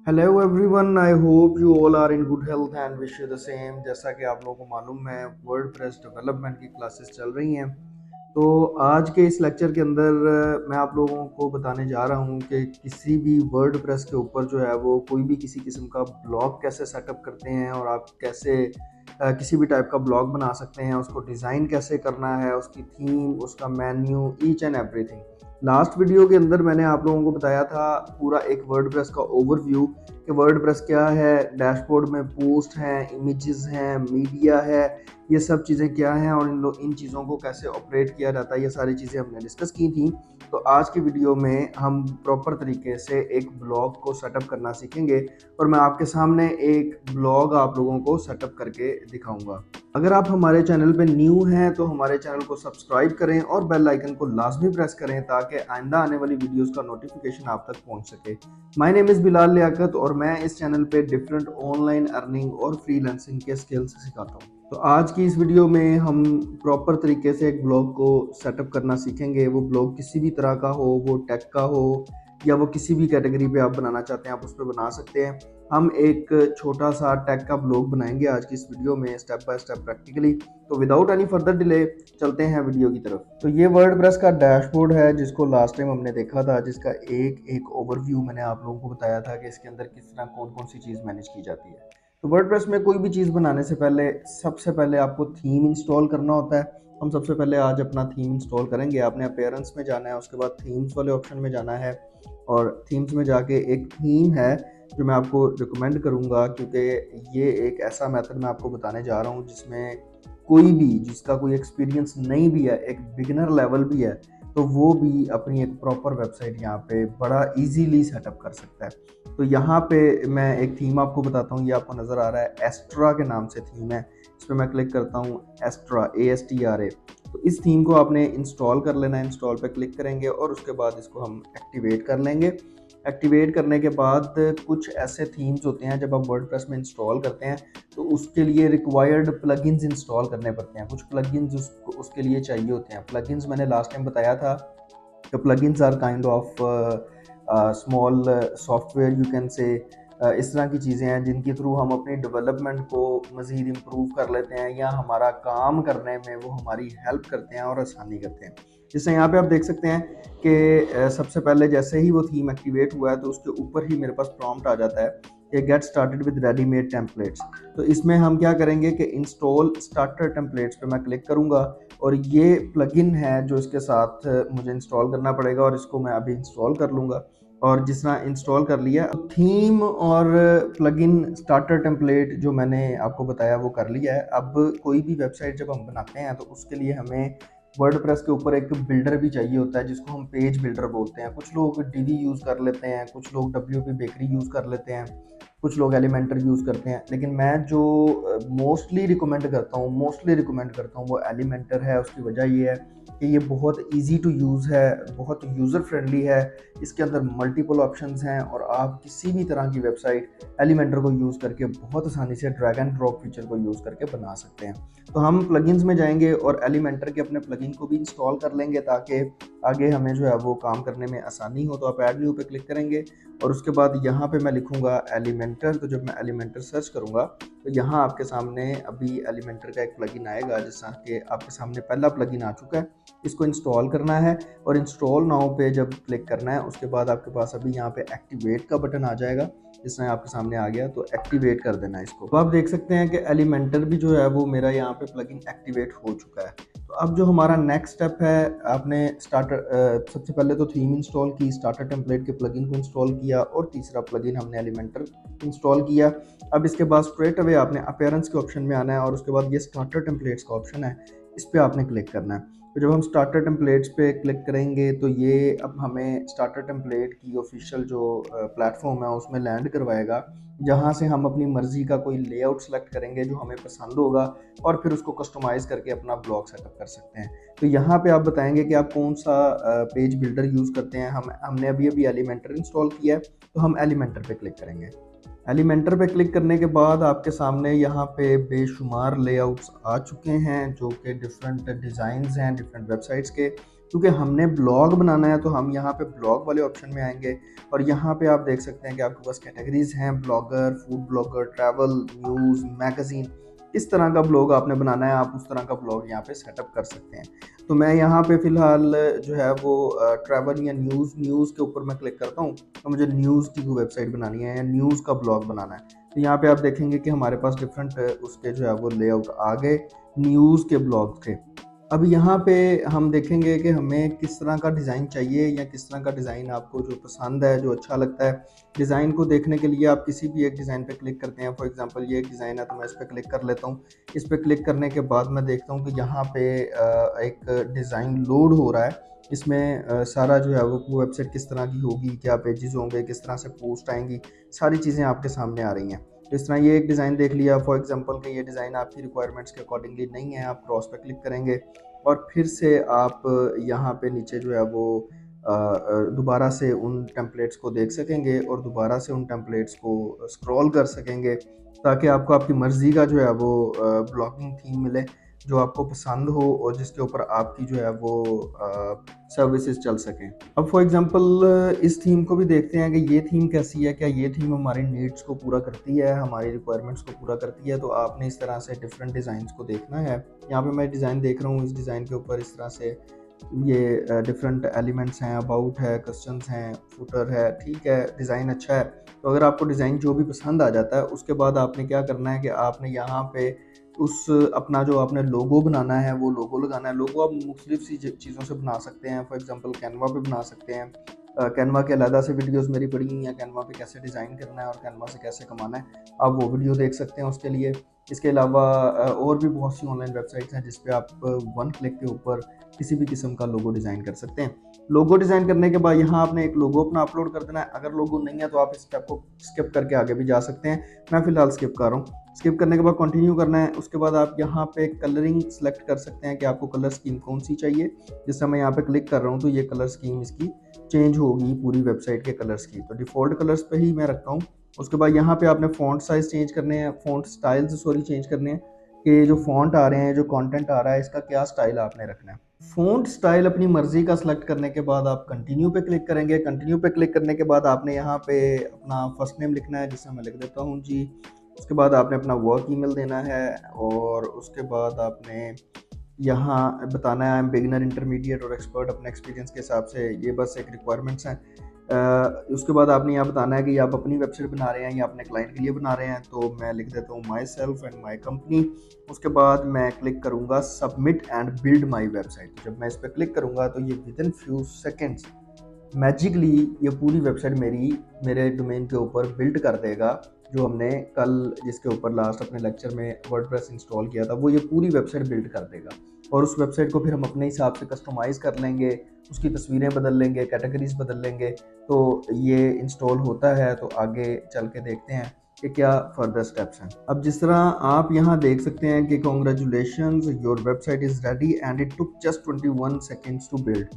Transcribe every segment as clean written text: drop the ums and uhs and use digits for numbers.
Hello everyone, I hope you all are in good health and wish you the same. जैसा कि आप लोगों को मालूम है, वर्डप्रेस डेवलपमेंट की क्लासेस चल रही हैं। तो आज के इस लेक्चर के अंदर मैं आप लोगों को बताने जा रहा हूं कि किसी भी वर्डप्रेस के ऊपर जो है वो कोई भी किसी किस्म का ब्लॉग कैसे सेटअप करते हैं और आप कैसे किसी भी टाइप का ब्लॉग बना सकते हैं, उसको डिज़ाइन कैसे करना है, उसकी थीम, उसका menu, each and everything. Last video के अंदर मैंने आप लोगों को बताया था पूरा एक वर्डप्रेस का ओवरव्यू कि वर्डप्रेस क्या है, डैशबोर्ड में पोस्ट हैं, इमेजेस हैं, मीडिया है, ये सब चीज़ें क्या हैं और इन चीज़ों को कैसे ऑपरेट किया जाता है, ये सारी चीज़ें हमने डिस्कस की थी। तो आज की वीडियो में हम प्रॉपर तरीके से एक ब्लॉग को सेटअप करना सीखेंगे और मैं आपके सामने एक ब्लॉग आप लोगों को सेटअप करके दिखाऊंगा। अगर आप हमारे चैनल पे न्यू हैं तो हमारे चैनल को सब्सक्राइब करें और बेल आइकन को लाजमी प्रेस करें ताकि आइंदा आने वाली वीडियोस का नोटिफिकेशन आप तक पहुंच सके। My name is Bilal Liaqat और मैं इस चैनल पे डिफरेंट ऑनलाइन अर्निंग और फ्रीलांसिंग के स्किल्स सिखाता हूँ। तो आज की इस वीडियो में हम प्रॉपर तरीके से एक ब्लॉग को सेटअप करना सीखेंगे। वो ब्लॉग किसी भी तरह का हो, वो टेक का हो या वो किसी भी कैटेगरी पे आप बनाना चाहते हैं, आप उस पर बना सकते हैं। हम एक छोटा सा टैग का ब्लॉग बनाएंगे आज की इस वीडियो में, स्टेप बाय स्टेप प्रैक्टिकली। तो विदाउट एनी फर्दर डिले चलते हैं वीडियो की तरफ। तो ये वर्डप्रेस का डैशबोर्ड है जिसको लास्ट टाइम हमने देखा था, जिसका एक एक ओवरव्यू मैंने आप लोगों को बताया था कि इसके अंदर किस तरह कौन कौन सी चीज़ मैनेज की जाती है। तो वर्डप्रेस में कोई भी चीज़ बनाने से पहले सबसे पहले आपको थीम इंस्टॉल करना होता है। हम सबसे पहले आज अपना थीम इंस्टॉल करेंगे। आपने अपीयरेंस में जाना है, उसके बाद थीम्स वाले ऑप्शन में जाना है और थीम्स में जाके एक थीम है जो मैं आपको रिकमेंड करूँगा, क्योंकि ये एक ऐसा मेथड मैं आपको बताने जा रहा हूँ जिसमें कोई भी जिसका कोई एक्सपीरियंस नहीं भी है, एक बिगिनर लेवल भी है, तो वो भी अपनी एक प्रॉपर वेबसाइट यहाँ पे बड़ा इजीली सेटअप कर सकता है। तो यहाँ पे मैं एक थीम आपको बताता हूँ। ये आपको नज़र आ रहा है, एस्ट्रा के नाम से थीम है। इस पर मैं क्लिक करता हूँ, एस्ट्रा ASTRA। तो इस थीम को आपने इंस्टॉल कर लेना है। इंस्टॉल पे क्लिक करेंगे और उसके बाद इसको हम एक्टिवेट कर लेंगे। एक्टिवेट करने के बाद कुछ ऐसे थीम्स होते हैं, जब आप वर्डप्रेस में इंस्टॉल करते हैं तो उसके लिए रिक्वायर्ड प्लगइन्स इंस्टॉल करने पड़ते हैं। कुछ प्लगइन्स उसके लिए चाहिए होते हैं। प्लगइन्स मैंने लास्ट टाइम बताया था कि plugins are kind of small software you can say. इस तरह की चीज़ें हैं जिनके थ्रू हम अपनी डेवलपमेंट को मज़ीद इम्प्रूव कर लेते हैं या हमारा काम करने में वो हमारी हेल्प करते हैं और आसानी करते हैं। जैसे यहाँ पे आप देख सकते हैं कि सबसे पहले जैसे ही वो थीम एक्टिवेट हुआ है तो उसके ऊपर ही मेरे पास प्रॉम्प्ट आ जाता है कि get started with readymade templates. तो इसमें हम क्या करेंगे कि इंस्टॉल स्टार्टर टेम्पलेट्स पे मैं क्लिक करूँगा और ये प्लगइन है जो इसके साथ मुझे इंस्टॉल करना पड़ेगा और इसको मैं अभी इंस्टॉल कर लूँगा। और जिस तरह इंस्टॉल कर लिया, थीम और प्लगइन स्टार्टर टेम्पलेट जो मैंने आपको बताया वो कर लिया है। अब कोई भी वेबसाइट जब हम बनाते हैं तो उसके लिए हमें वर्डप्रेस के ऊपर एक बिल्डर भी चाहिए होता है जिसको हम पेज बिल्डर बोलते हैं। कुछ लोग डीवी यूज़ कर लेते हैं, कुछ लोग WP बेकरी यूज़ कर लेते हैं, कुछ लोग एलिमेंटर यूज़ करते हैं, लेकिन मैं जो मोस्टली रिकमेंड करता हूँ वो एलिमेंटर है। उसकी वजह ये है कि ये बहुत इजी टू यूज़ है, बहुत यूज़र फ्रेंडली है। इसके अंदर मल्टीपल ऑप्शंस हैं और आप किसी भी तरह की वेबसाइट एलिमेंटर को यूज़ करके बहुत आसानी से ड्रैग एंड ड्रॉप फीचर को यूज़ करके बना सकते हैं। तो हम प्लगइन्स में जाएंगे और एलिमेंटर के अपने प्लगइन को भी इंस्टॉल कर लेंगे ताकि आगे हमें जो है वो काम करने में आसानी हो। तो आप ऐड न्यू पे क्लिक करेंगे और उसके बाद यहाँ पे मैं लिखूँगा एलिमेंटर। तो जब मैं एलिमेंटर सर्च करूँगा तो यहाँ आपके सामने अभी एलिमेंटर का एक प्लगइन आएगा, जैसा कि आपके सामने पहला प्लगइन आ चुका है। इसको इंस्टॉल करना है और इंस्टॉल नाउ पे जब क्लिक करना है उसके बाद आपके पास अभी यहाँ पे एक्टिवेट का बटन आ जाएगा। जिस तरह आपके सामने आ गया तो एक्टिवेट कर देना है इसको। तो आप देख सकते हैं कि एलिमेंटर भी जो है वो मेरा यहाँ पे प्लगइन एक्टिवेट हो चुका है। तो अब जो हमारा नेक्स्ट स्टेप है, आपने सबसे पहले तो थीम इंस्टॉल की, स्टार्टर टेम्पलेट के प्लगइन को इंस्टॉल किया और तीसरा प्लगइन हमने एलिमेंटर इंस्टॉल किया। अब इसके बाद स्ट्रेट अवे आपने अपीयरेंस के ऑप्शन में आना है और उसके बाद ये स्टार्टर टेम्पलेट्स का ऑप्शन है, इस पर आपने क्लिक करना है। तो जब हम स्टार्टर टेम्पलेट्स पे क्लिक करेंगे तो ये अब हमें स्टार्टर टेम्पलेट की ऑफिशियल जो प्लेटफॉर्म है उसमें लैंड करवाएगा, जहाँ से हम अपनी मर्ज़ी का कोई लेआउट सेलेक्ट करेंगे जो हमें पसंद होगा और फिर उसको कस्टमाइज़ करके अपना ब्लॉग सेटअप कर सकते हैं। तो यहाँ पे आप बताएंगे कि आप कौन सा पेज बिल्डर यूज़ करते हैं। हमने अभी एलिमेंटर इंस्टॉल किया है तो हम एलिमेंटर पे क्लिक करेंगे। एलिमेंटर पे क्लिक करने के बाद आपके सामने यहाँ पे बेशुमार लेआउट्स आ चुके हैं जो कि डिफरेंट डिज़ाइंस हैं डिफरेंट वेबसाइट्स के। क्योंकि हमने ब्लॉग बनाना है तो हम यहाँ पे ब्लॉग वाले ऑप्शन में आएंगे और यहाँ पे आप देख सकते हैं कि आपके पास कैटेगरीज हैं, blogger, food blogger, travel, news, magazine. किस तरह का ब्लॉग आपने बनाना है आप उस तरह का ब्लॉग यहाँ पे सेटअप कर सकते हैं। तो मैं यहाँ पे फ़िलहाल जो है वो ट्रैवल या न्यूज़ के ऊपर मैं क्लिक करता हूँ। तो मुझे न्यूज़ की कोई वेबसाइट बनानी है या न्यूज़ का ब्लॉग बनाना है, तो यहाँ पे आप देखेंगे कि हमारे पास डिफरेंट उसके जो है वो लेआउट आ गए न्यूज़ के ब्लॉग के। अब यहाँ पे हम देखेंगे कि हमें किस तरह का डिज़ाइन चाहिए या किस तरह का डिज़ाइन आपको जो पसंद है, जो अच्छा लगता है। डिज़ाइन को देखने के लिए आप किसी भी एक डिज़ाइन पे क्लिक करते हैं। फॉर एग्जांपल ये एक डिज़ाइन है तो मैं इस पे क्लिक कर लेता हूँ। इस पे क्लिक करने के बाद मैं देखता हूँ कि यहाँ पे एक डिज़ाइन लोड हो रहा है। इसमें सारा जो है वो वेबसाइट किस तरह की होगी, क्या पेजेस होंगे, किस तरह से पोस्ट आएंगी, सारी चीज़ें आपके सामने आ रही हैं। तो इस तरह ये एक डिज़ाइन देख लिया फॉर एग्जांपल कि ये डिज़ाइन आपकी रिक्वायरमेंट्स के अकॉर्डिंगली नहीं है, आप क्रॉस पे क्लिक करेंगे और फिर से आप यहाँ पे नीचे जो है वो दोबारा से उन टेम्पलेट्स को देख सकेंगे और दोबारा से उन टेम्पलेट्स को स्क्रॉल कर सकेंगे, ताकि आपको आपकी मर्ज़ी का जो है वो ब्लॉगिंग थीम मिले जो आपको पसंद हो और जिसके ऊपर आपकी जो है वो सर्विसेज चल सकें। अब फॉर एग्जांपल इस थीम को भी देखते हैं कि ये थीम कैसी है, क्या ये थीम हमारी नीड्स को पूरा करती है, हमारी रिक्वायरमेंट्स को पूरा करती है। तो आपने इस तरह से डिफरेंट डिज़ाइंस को देखना है। यहाँ पे मैं डिज़ाइन देख रहा हूँ, इस डिज़ाइन के ऊपर इस तरह से ये डिफरेंट एलिमेंट्स हैं, अबाउट है, क्वेश्चंस हैं, फुटर है, ठीक है, डिज़ाइन अच्छा है। तो अगर आपको डिज़ाइन जो भी पसंद आ जाता है उसके बाद आपने क्या करना है कि आपने यहाँ पे उस अपना जो आपने लोगो बनाना है वो लोगो लगाना है। लोगो आप मुख्तलिफ सी चीज़ों से बना सकते हैं। फॉर एग्जांपल कैनवा पे बना सकते हैं। कैनवा के अलग से वीडियोस मेरी पड़ी हुई हैं, कैनवा पे कैसे डिज़ाइन करना है और कैनवा से कैसे कमाना है, आप वो वीडियो देख सकते हैं उसके लिए। इसके अलावा और भी बहुत सी ऑनलाइन वेबसाइट्स हैं जिस पे आप वन क्लिक के ऊपर किसी भी किस्म का लोगो डिज़ाइन कर सकते हैं। लोगो डिज़ाइन करने के बाद यहाँ आपने एक लोगो अपना अपलोड कर देना है। अगर लोगो नहीं है तो आप इस स्टेप को स्किप करके आगे भी जा सकते हैं। मैं फ़िलहाल स्किप कर रहा हूँ। स्किप करने के बाद कंटिन्यू करना है। उसके बाद आप यहाँ पे कलरिंग सेलेक्ट कर सकते हैं कि आपको कलर स्कीम कौन सी चाहिए। जैसे मैं यहाँ पे क्लिक कर रहा हूँ तो ये कलर स्कीम इसकी चेंज होगी पूरी वेबसाइट के कलर्स की। तो डिफ़ॉल्ट कलर्स पे ही मैं रखता हूँ। उसके बाद यहाँ पे आपने फ़ॉन्ट साइज़ चेंज करने हैं, फ़ॉन्ट स्टाइल्स चेंज करने हैं कि जो फ़ॉन्ट आ रहे हैं, जो कंटेंट आ रहा है, इसका क्या स्टाइल आपने रखना है। फ़ॉन्ट स्टाइल अपनी मर्ज़ी का सेलेक्ट करने के बाद आप कंटिन्यू पे क्लिक करेंगे। कंटिन्यू पे क्लिक करने के बाद आपने यहाँ पे अपना फर्स्ट नेम लिखना है, जिसे मैं लिख देता हूँ जी। उसके बाद आपने अपना वर्क ईमेल देना है और उसके बाद आपने यहाँ बताना है आई एम बिगिनर, इंटरमीडिएट और एक्सपर्ट अपने एक्सपीरियंस के हिसाब से। ये बस एक रिक्वायरमेंट्स हैं। उसके बाद आपने यहाँ बताना है कि आप अपनी वेबसाइट बना रहे हैं या अपने क्लाइंट के लिए बना रहे हैं। तो मैं लिख देता हूँ my self and my company. उसके बाद मैं क्लिक करूँगा submit and build my website. जब मैं इस पर क्लिक करूँगा तो ये with in few seconds magically ये पूरी वेबसाइट मेरे डोमेन के ऊपर बिल्ड कर देगा। जो हमने कल जिसके ऊपर लास्ट अपने लेक्चर में वर्डप्रेस इंस्टॉल किया था वो ये पूरी वेबसाइट बिल्ड कर देगा और उस वेबसाइट को फिर हम अपने हिसाब से कस्टमाइज़ कर लेंगे, उसकी तस्वीरें बदल लेंगे, कैटेगरीज बदल लेंगे। तो ये इंस्टॉल होता है तो आगे चल के देखते हैं कि क्या फर्दर स्टेप्स हैं। अब जिस तरह आप यहाँ देख सकते हैं कि congratulations your website is ready and it took just 21 seconds to build.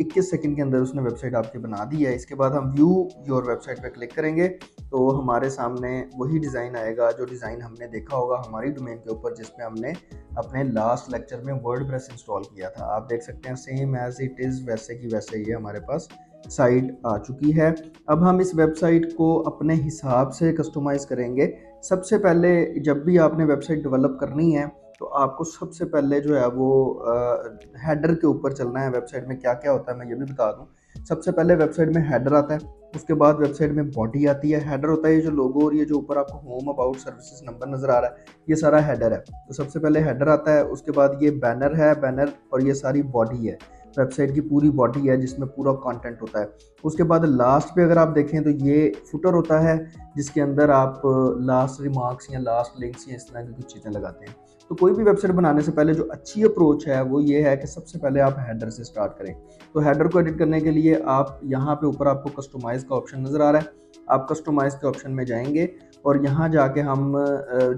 21 second के अंदर उसने वेबसाइट आपकी बना दी है। इसके बाद हम व्यू योर वेबसाइट पे क्लिक करेंगे तो हमारे सामने वही डिज़ाइन आएगा जो डिज़ाइन हमने देखा होगा हमारी डोमेन के ऊपर जिस पे हमने अपने लास्ट लेक्चर में वर्डप्रेस इंस्टॉल किया था। आप देख सकते हैं सेम एज इट इज़ वैसे की वैसे ये हमारे पास साइट आ चुकी है। अब हम इस वेबसाइट को अपने हिसाब से कस्टमाइज़ करेंगे। सबसे पहले जब भी आपने वेबसाइट डेवलप करनी है तो आपको सबसे पहले जो है वो हेडर के ऊपर चलना है। वेबसाइट में क्या क्या होता है मैं ये भी बता दूं। सबसे पहले वेबसाइट में हेडर आता है, उसके बाद वेबसाइट में बॉडी आती है। हेडर होता है ये जो लोगो और ये जो ऊपर आपको होम, अबाउट, सर्विसेज नंबर नज़र आ रहा है, ये सारा हेडर है। तो सबसे पहले हेडर आता है, उसके बाद ये बैनर है, बैनर और ये सारी बॉडी है, वेबसाइट की पूरी बॉडी है जिसमें पूरा कंटेंट होता है। उसके बाद लास्ट पे अगर आप देखें तो ये फुटर होता है जिसके अंदर आप लास्ट रिमार्क्स या लास्ट लिंक्स या इस तरह की कुछ चीज़ें लगाते हैं। तो कोई भी वेबसाइट बनाने से पहले जो अच्छी अप्रोच है वो ये है कि सबसे पहले आप हेडर से स्टार्ट करें। तो हेडर को एडिट करने के लिए आप यहाँ पे ऊपर आपको कस्टमाइज़ का ऑप्शन नज़र आ रहा है, आप कस्टमाइज़ के ऑप्शन में जाएंगे और यहाँ जाके हम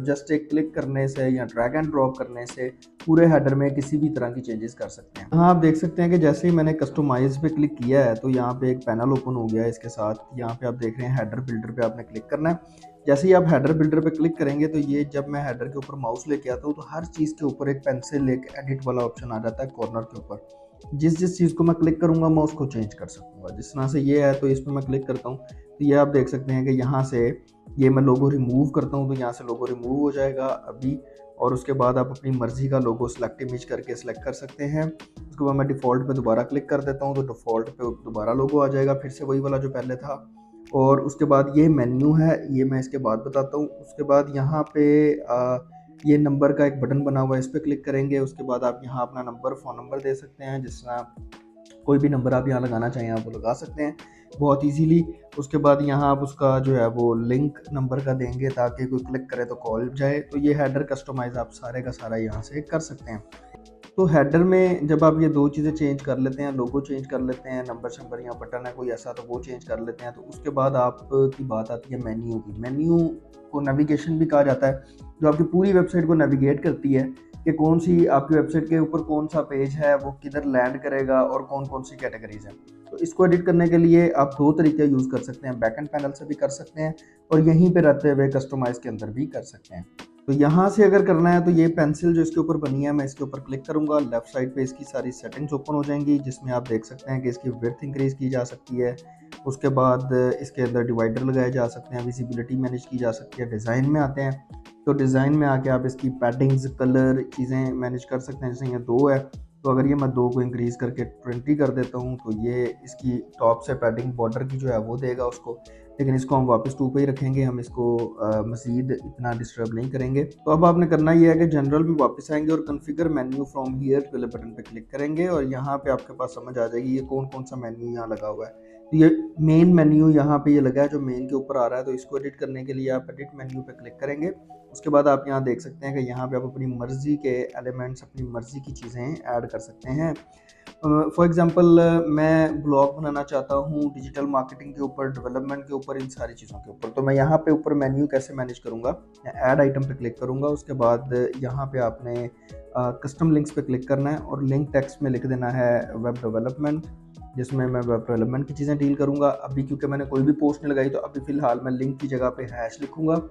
जस्ट एक क्लिक करने से या ड्रैग एंड ड्रॉप करने से पूरे हेडर में किसी भी तरह की चेंजेस कर सकते हैं। यहाँ आप देख सकते हैं कि जैसे ही मैंने कस्टमाइज़ पे क्लिक किया है तो यहाँ पे एक पैनल ओपन हो गया है इसके साथ। यहाँ पे आप देख रहे हैं हेडर बिल्डर पे आपने क्लिक करना है। जैसे ही आप हेडर बिल्डर पे क्लिक करेंगे तो ये जब मैं हेडर के ऊपर माउस लेके आता हूँ तो हर चीज़ के ऊपर एक पेंसिल, एक एडिट वाला ऑप्शन आ जाता है कॉर्नर के ऊपर। जिस जिस चीज़ को मैं क्लिक करूँगा मैं उसको चेंज कर सकूँगा। जिस तरह से ये है तो इस पे मैं क्लिक करता हूँ तो ये आप देख सकते हैं कि यहाँ से ये मैं लोगो रिमूव करता हूँ तो यहाँ से लोगो रिमूव हो जाएगा अभी। और उसके बाद आप अपनी मर्ज़ी का लोगो सेलेक्ट इमेज करके सिलेक्ट कर सकते हैं। उसके बाद मैं डिफ़ॉल्ट पे दोबारा क्लिक कर देता हूँ तो डिफ़ॉल्ट पे दोबारा लोगो आ जाएगा, फिर से वही वाला जो पहले था। और उसके बाद ये मेन्यू है, ये मैं इसके बाद बताता हूँ। उसके बाद यहाँ पे ये नंबर का एक बटन बना हुआ है, इस पर क्लिक करेंगे। उसके बाद आप यहाँ अपना नंबर, फ़ोन नंबर दे सकते हैं, जिस तरह कोई भी नंबर आप यहाँ लगाना चाहें आप वो लगा सकते हैं बहुत इजीली। उसके बाद यहाँ आप उसका जो है वो लिंक नंबर का देंगे ताकि कोई क्लिक करे तो कॉल जाए। तो ये हेडर कस्टमाइज़ आप सारे का सारा यहाँ से कर सकते हैं। तो हेडर में जब आप ये दो चीज़ें चेंज कर लेते हैं, लोगो चेंज कर लेते हैं, नंबर शंबर या बटन है कोई ऐसा तो वो चेंज कर लेते हैं, तो उसके बाद आप की बात आती है मेन्यू की। मेन्यू को नेविगेशन भी कहा जाता है, जो आपकी पूरी वेबसाइट को नेविगेट करती है कि कौन सी आपकी वेबसाइट के ऊपर कौन सा पेज है, वो किधर लैंड करेगा और कौन कौन सी कैटेगरीज है। तो इसको एडिट करने के लिए आप दो तरीके यूज़ कर सकते हैं, बैक एंड पैनल से भी कर सकते हैं और यहीं पे रहते हुए कस्टमाइज़ के अंदर भी कर सकते हैं। तो यहाँ से अगर करना है तो ये पेंसिल जो इसके ऊपर बनी है मैं इसके ऊपर क्लिक करूँगा, लेफ्ट साइड पे इसकी सारी सेटिंग्स ओपन हो जाएंगी, जिसमें आप देख सकते हैं कि इसकी विड्थ इंक्रीज़ की जा सकती है। उसके बाद इसके अंदर डिवाइडर लगाए जा सकते हैं, विजिबिलिटी मैनेज की जा सकती है। डिज़ाइन में आते हैं तो डिज़ाइन में आके आप इसकी पैडिंग्स, कलर चीज़ें मैनेज कर सकते हैं। जैसे ये 2 है तो अगर ये मैं 2 को इंक्रीज़ करके 20 कर देता हूँ तो ये इसकी टॉप से पैडिंग बॉर्डर की जो है वो देगा उसको। लेकिन इसको हम वापस 2 पे ही रखेंगे, हम इसको मज़ीद इतना डिस्टर्ब नहीं करेंगे। तो अब आपने करना ये है कि जनरल में वापस आएंगे और कॉन्फ़िगर मेन्यू फ्रॉम हियर वाले बटन पे क्लिक करेंगे और यहाँ पे आपके पास समझ आ जाएगी ये कौन कौन सा मेन्यू यहाँ लगा हुआ है। तो ये मेन मेन्यू यहाँ पे ये लगा है जो मेन के ऊपर आ रहा है। तो इसको एडिट करने के लिए आप एडिट मेन्यू पे क्लिक करेंगे। उसके बाद आप यहाँ देख सकते हैं कि यहाँ पे आप अपनी मर्ज़ी के एलिमेंट्स, अपनी मर्ज़ी की चीज़ें ऐड कर सकते हैं। फॉर एग्जांपल मैं ब्लॉग बनाना चाहता हूँ डिजिटल मार्केटिंग के ऊपर, डेवलपमेंट के ऊपर, इन सारी चीज़ों के ऊपर। तो मैं यहाँ पे ऊपर मेन्यू कैसे मैनेज करूँगा, मैं ऐड आइटम पे क्लिक करूँगा। उसके बाद यहाँ पे आपने कस्टम लिंक्स पे क्लिक करना है और लिंक टेक्स्ट में लिख देना है वेब डेवलपमेंट, जिसमें मैं वेब डेवलपमेंट की चीज़ें डील करूँगा। अभी क्योंकि मैंने कोई भी पोस्ट नहीं लगाई तो अभी फ़िलहाल मैं लिंक की जगह पे हैश लिखूँगा।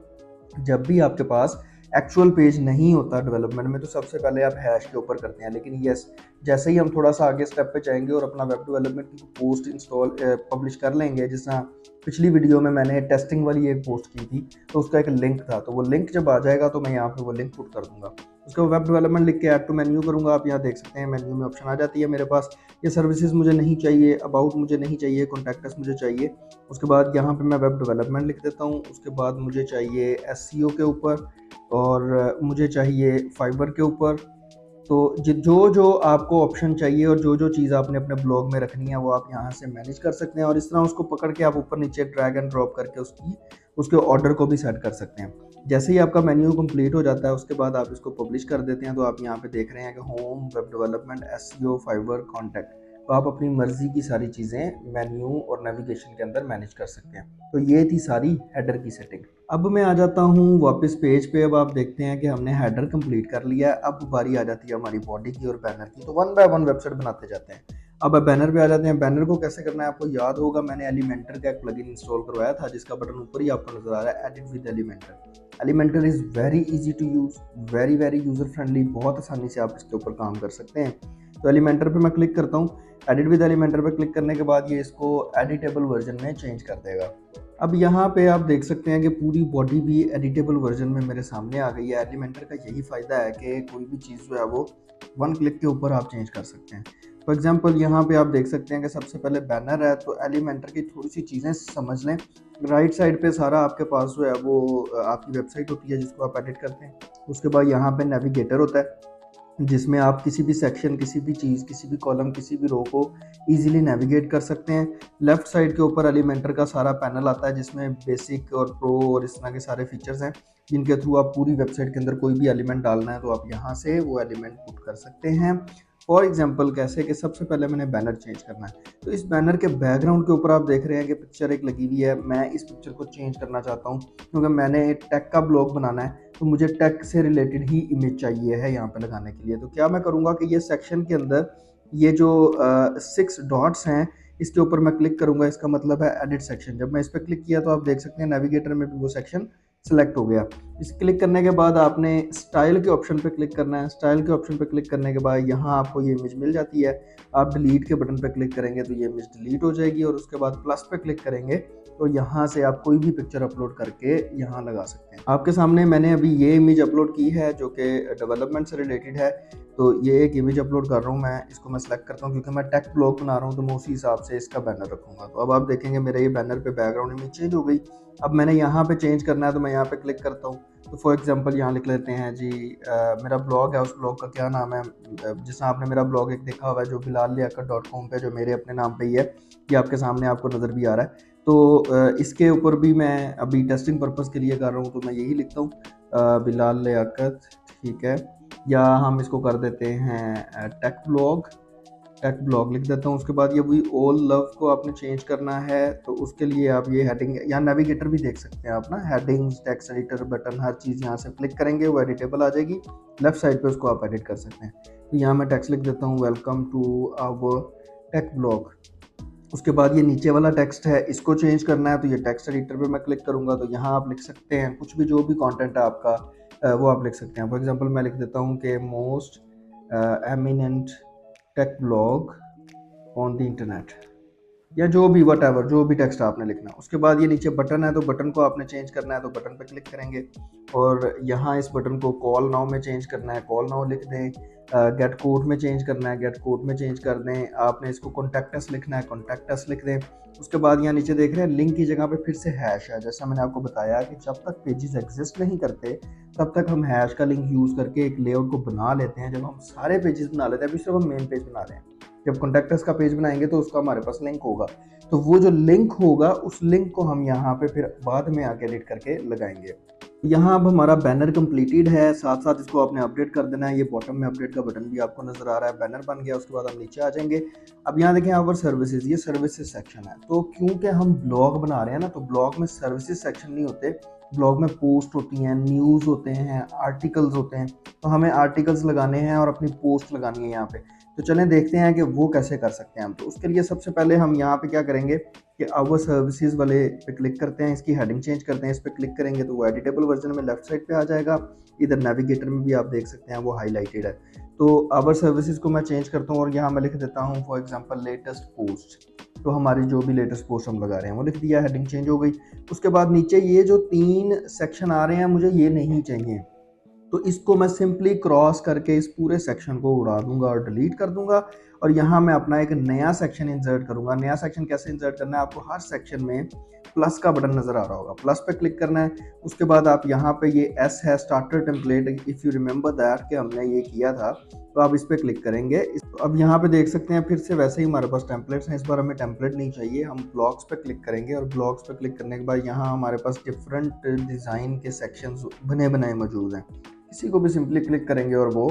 जब भी आपके पास एक्चुअल पेज नहीं होता डेवलपमेंट में तो सबसे पहले आप हैश के ऊपर करते हैं। लेकिन यस, जैसे ही हम थोड़ा सा आगे स्टेप पे जाएंगे और अपना वेब डेवलपमेंट की पोस्ट इंस्टॉल पब्लिश कर लेंगे, जिस तरह पिछली वीडियो में मैंने टेस्टिंग वाली एक पोस्ट की थी तो उसका एक लिंक था, तो वो लिंक जब आ जाएगा तो मैं यहाँ पे वो लिंक पुट कर दूंगा। उसके बाद वेब डेवलपमेंट लिख के ऐड टू मेन्यू करूँगा। आप यहाँ देख सकते हैं मेन्यू में ऑप्शन आ जाती है मेरे पास। ये सर्विसेज मुझे नहीं चाहिए, अबाउट मुझे नहीं चाहिए, कॉन्टैक्ट मुझे चाहिए। उसके बाद यहाँ पे मैं वेब डेवलपमेंट लिख देता हूँ। उसके बाद मुझे चाहिए एसईओ के ऊपर और मुझे चाहिए फाइबर के ऊपर। तो जो जो आपको ऑप्शन चाहिए और जो जो चीज़ आपने अपने ब्लॉग में रखनी है वो आप यहाँ से मैनेज कर सकते हैं और इस तरह उसको पकड़ के आप ऊपर नीचे ड्रैग एंड ड्रॉप करके उसके ऑर्डर को भी सेट कर सकते हैं। जैसे ही आपका मेन्यू कंप्लीट हो जाता है उसके बाद आप इसको पब्लिश कर देते हैं। तो आप यहाँ पे देख रहे हैं कि home, web development, SEO, fibre, contact. तो आप अपनी मर्जी की सारी चीज़ें मेन्यू और नेविगेशन के अंदर मैनेज कर सकते हैं। तो ये थी सारी हेडर की सेटिंग। अब मैं आ जाता हूँ वापस पेज पे। अब आप देखते हैं कि हमने हेडर कंप्लीट कर लिया है। अब बारी आ जाती है हमारी बॉडी की और बैनर की। तो वन बाय वन वेबसाइट बनाते जाते हैं। अब बैनर पे आ जाते हैं। बैनर को कैसे करना है आपको याद होगा, मैंने एलिमेंटर का एक प्लगइन इंस्टॉल करवाया था जिसका बटन ऊपर ही आपको नजर आ रहा है, edit with Elementor. Elementor is very easy to use, very very user friendly, बहुत आसानी से आप इसके ऊपर काम कर सकते हैं। तो एलिमेंटर पे मैं क्लिक करता हूँ। एडिट विद एलिमेंटर पे क्लिक करने के बाद ये इसको एडिटेबल वर्जन में चेंज कर देगा। अब यहाँ पे आप देख सकते हैं कि पूरी बॉडी भी एडिटेबल वर्जन में मेरे सामने आ गई है। एलिमेंटर का यही फ़ायदा है कि कोई भी चीज़ जो है वो वन क्लिक के ऊपर आप चेंज कर सकते हैं। फॉर एग्जांपल यहाँ पे आप देख सकते हैं कि सबसे पहले बैनर है, तो एलिमेंटर की थोड़ी सी चीज़ें समझ लें। राइट साइड पे सारा आपके पास जो है वो आपकी वेबसाइट होती है जिसको आप एडिट करते हैं। उसके बाद यहाँ पे नेविगेटर होता है जिसमें आप किसी भी सेक्शन, किसी भी चीज़, किसी भी कॉलम, किसी भी रो को इजीली नेविगेट कर सकते हैं। लेफ़्ट साइड के ऊपर एलिमेंटर का सारा पैनल आता है जिसमें बेसिक और प्रो और इस तरह के सारे फीचर्स हैं जिनके थ्रू आप पूरी वेबसाइट के अंदर कोई भी एलिमेंट डालना है तो आप यहाँ से वो एलिमेंट पुट कर सकते हैं। फॉर एग्जांपल कैसे कि सबसे पहले मैंने बैनर चेंज करना है, तो इस बैनर के बैकग्राउंड के ऊपर आप देख रहे हैं कि पिक्चर एक लगी हुई है। मैं इस पिक्चर को चेंज करना चाहता हूँ क्योंकि मैंने टेक का ब्लॉग बनाना है तो मुझे टेक से रिलेटेड ही इमेज चाहिए है यहाँ पे लगाने के लिए। तो क्या मैं करूँगा कि ये सेक्शन के अंदर ये जो 6 डॉट्स हैं इसके ऊपर मैं क्लिक करूँगा, इसका मतलब है एडिट सेक्शन। जब मैं इस पर क्लिक किया तो आप देख सकते हैं नेविगेटर में भी वो सेक्शन सेलेक्ट हो गया। इस क्लिक करने के बाद आपने स्टाइल के ऑप्शन पे क्लिक करना है। स्टाइल के ऑप्शन पे क्लिक करने के बाद यहाँ आपको ये इमेज मिल जाती है। आप डिलीट के बटन पे क्लिक करेंगे तो ये इमेज डिलीट हो जाएगी और उसके बाद प्लस पे क्लिक करेंगे तो यहाँ से आप कोई भी पिक्चर अपलोड करके यहाँ लगा सकते हैं। आपके सामने मैंने अभी ये इमेज अपलोड की है जो कि डेवलपमेंट से रिलेटेड है। तो ये एक इमेज अपलोड कर रहा हूँ मैं, इसको मैं सेलेक्ट करता हूँ क्योंकि मैं टेक ब्लॉग बना रहा हूँ तो मैं उसी हिसाब से इसका बैनर रखूँगा। तो अब आप देखेंगे मेरे ये बैनर पे बैकग्राउंड इमेज चेंज हो गई। अब मैंने यहाँ पे चेंज करना है तो मैं यहाँ पे क्लिक करता हूँ। तो फॉर एग्जांपल यहाँ लिख लेते हैं जी मेरा ब्लॉग है, उस ब्लॉग का क्या नाम है। जिस आपने मेरा ब्लॉग एक देखा हुआ है जो bilalliakkad.com पे जो मेरे अपने नाम पे ही है, ये आपके सामने आपको नज़र भी आ रहा है। तो इसके ऊपर भी मैं अभी टेस्टिंग पर्पज़ के लिए कर रहा हूँ तो मैं यही लिखता हूँ बिलाल लियाकत, ठीक है। या हम इसको कर देते हैं टेक ब्लॉग लिख देता हूँ। उसके बाद ये वही ऑल लव को आपने चेंज करना है तो उसके लिए आप ये हेडिंग या नेविगेटर भी देख सकते हैं आप ना, हेडिंग्स, टेक्स्ट एडिटर, बटन, हर चीज़ यहाँ से क्लिक करेंगे वो एडिटेबल आ जाएगी। लेफ्ट साइड पे उसको आप एडिट कर सकते हैं। तो यहाँ मैं टेक्स्ट लिख देता हूँ welcome to our tech blog. उसके बाद ये नीचे वाला टेक्स्ट है, इसको चेंज करना है तो ये टेक्स्ट एडिटर पे मैं क्लिक करूँगा तो यहाँ आप लिख सकते हैं कुछ भी, जो भी कंटेंट है आपका वो आप लिख सकते हैं। फॉर एग्जांपल मैं लिख देता हूँ कि most eminent tech blog on the internet, या जो भी वट एवर, जो भी टेक्स्ट आपने लिखना है। उसके बाद ये नीचे बटन है तो बटन को आपने चेंज करना है तो बटन पे क्लिक करेंगे और यहाँ इस बटन को कॉल नाउ में चेंज करना है, कॉल नाउ लिख दें। गेट कोड में चेंज करना है, गेट कोड में चेंज कर दें। आपने इसको कॉन्टैक्ट अस लिखना है, कॉन्टैक्ट अस लिख दें। उसके बाद यहाँ नीचे देख रहे हैं लिंक की जगह पे फिर से हैश है। जैसा मैंने आपको बताया कि जब तक पेजेस एग्जिस्ट नहीं करते तब तक हम हैश का लिंक यूज़ करके एक लेआउट को बना लेते हैं। जब हम सारे पेजेस बना लेते हैं, अभी सिर्फ हम मेन पेज बना रहे हैं, जब कॉन्टैक्ट का पेज बनाएंगे तो उसका हमारे पास लिंक होगा। तो वो जो लिंक होगा उस लिंक को हम यहाँ पे फिर बाद में आके एडिट करके लगाएंगे। यहाँ अब हमारा बैनर कंप्लीटेड है, साथ साथ इसको आपने अपडेट कर देना है। ये बॉटम में अपडेट का बटन भी आपको नजर आ रहा है, बैनर बन गया। उसके बाद हम नीचे आ जाएंगे। अब यहाँ देखें आवर सर्विसेज, ये सर्विसेज सेक्शन है। तो क्योंकि हम ब्लॉग बना रहे हैं ना, तो ब्लॉग में सर्विसेज सेक्शन नहीं होते, ब्लॉग में पोस्ट होती हैं, न्यूज़ होते हैं, आर्टिकल्स होते हैं। तो हमें आर्टिकल्स लगाने हैं और अपनी पोस्ट लगानी है यहाँ पे। तो चलें देखते हैं कि वो कैसे कर सकते हैं हम। तो उसके लिए सबसे पहले हम यहाँ पे क्या करेंगे कि आवर सर्विसेज वाले पे क्लिक करते हैं, इसकी हेडिंग चेंज करते हैं। इस पर क्लिक करेंगे तो वो एडिटेबल वर्जन में लेफ्ट साइड पे आ जाएगा। इधर नेविगेटर में भी आप देख सकते हैं वो हाईलाइटेड है। तो आवर सर्विसेज को मैं चेंज करता हूँ और यहाँ मैं लिख देता हूँ फॉर एग्जांपल लेटेस्ट पोस्ट। तो हमारी जो भी लेटेस्ट पोस्ट हम लगा रहे हैं वो लिख दिया, हेडिंग चेंज हो गई। उसके बाद नीचे ये जो 3 सेक्शन आ रहे हैं मुझे ये नहीं चाहिए, तो इसको मैं सिंपली क्रॉस करके इस पूरे सेक्शन को उड़ा दूंगा और डिलीट कर दूंगा। और यहाँ मैं अपना एक नया सेक्शन इंसर्ट करूंगा। नया सेक्शन कैसे इंसर्ट करना है, आपको हर सेक्शन में प्लस का बटन नजर आ रहा होगा, प्लस पे क्लिक करना है। उसके बाद आप यहाँ पे ये एस है starter template, if you remember that कि हमने ये किया था, तो आप इस पर क्लिक करेंगे। अब यहाँ पे देख सकते हैं फिर से वैसे ही हमारे पास टेम्पलेट्स हैं। इस बार हमें टेम्पलेट नहीं चाहिए, हम ब्लॉग्स पे क्लिक करेंगे और ब्लॉग्स पे क्लिक करने के बाद यहाँ हमारे पास डिफरेंट डिज़ाइन के सेक्शंस बने बनाए मौजूद हैं। किसी को भी सिंपली क्लिक करेंगे और वो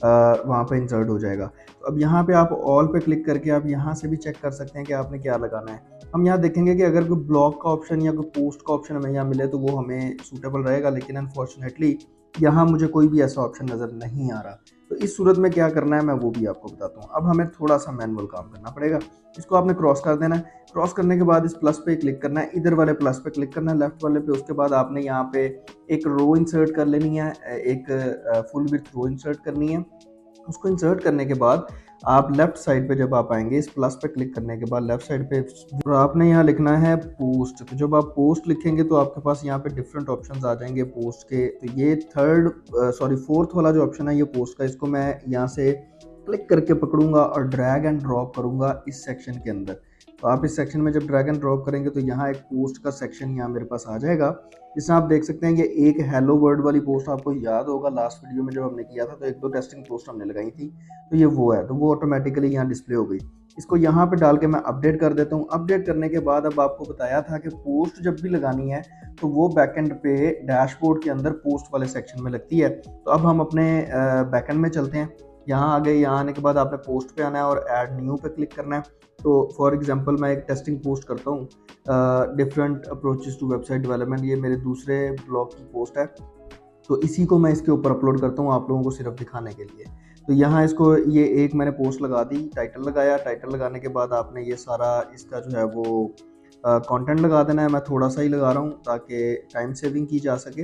वहाँ पे इंसर्ट हो जाएगा। तो अब यहाँ पे आप ऑल पे क्लिक करके आप यहाँ से भी चेक कर सकते हैं कि आपने क्या लगाना है। हम यहाँ देखेंगे कि अगर कोई ब्लॉग का ऑप्शन या कोई पोस्ट का ऑप्शन हमें यहाँ मिले तो वो हमें सूटेबल रहेगा, लेकिन अनफॉर्चुनेटली यहाँ मुझे कोई भी ऐसा ऑप्शन नज़र नहीं आ रहा। तो इस सूरत में क्या करना है मैं वो भी आपको बताता हूँ। अब हमें थोड़ा सा मैनुअल काम करना पड़ेगा। इसको आपने क्रॉस कर देना है। क्रॉस करने के बाद इस प्लस पे क्लिक करना है, इधर वाले प्लस पे क्लिक करना है लेफ्ट वाले पे। उसके बाद आपने यहाँ पे एक रो इंसर्ट कर लेनी है, एक फुल विड्थ रो इंसर्ट करनी है। उसको इंसर्ट करने के बाद आप लेफ्ट साइड पे जब आप आएंगे इस प्लस पे क्लिक करने के बाद लेफ्ट साइड पे और आपने यहाँ लिखना है पोस्ट। तो जब आप पोस्ट लिखेंगे तो आपके पास यहाँ पे डिफरेंट ऑप्शंस आ जाएंगे पोस्ट के। तो ये फोर्थ वाला जो ऑप्शन है ये पोस्ट का, इसको मैं यहाँ से क्लिक करके पकड़ूंगा और ड्रैग एंड ड्रॉप करूंगा इस सेक्शन के अंदर। तो आप इस सेक्शन में जब ड्रैग एंड ड्रॉप करेंगे तो यहाँ एक पोस्ट का सेक्शन यहाँ मेरे पास आ जाएगा, जिसमें आप देख सकते हैं ये एक हेलो वर्ड वाली पोस्ट आपको याद होगा लास्ट वीडियो में जब हमने किया था तो 1-2 टेस्टिंग पोस्ट हमने लगाई थी। तो ये वो है, तो वो ऑटोमेटिकली यहाँ डिस्प्ले हो गई। इसको यहाँ पे डाल के मैं अपडेट कर देता हूँ। अपडेट करने के बाद अब आपको बताया था कि पोस्ट जब भी लगानी है तो वो बैकएंड पे डैशबोर्ड के अंदर पोस्ट वाले सेक्शन में लगती है। तो अब हम अपने बैकएंड में चलते हैं। यहाँ आ गए, यहाँ आने के बाद आपने पोस्ट पे आना है और ऐड न्यू पे क्लिक करना है। तो फॉर एग्जांपल मैं एक टेस्टिंग पोस्ट करता हूँ different approaches to website development, ये मेरे दूसरे ब्लॉग की पोस्ट है। तो इसी को मैं इसके ऊपर अपलोड करता हूँ आप लोगों को सिर्फ दिखाने के लिए। तो यहाँ इसको ये एक मैंने पोस्ट लगा दी, टाइटल लगाया। टाइटल लगाने के बाद आपने ये सारा इसका जो है वो कंटेंट लगा देना है। मैं थोड़ा सा ही लगा रहा हूँ ताकि टाइम सेविंग की जा सके।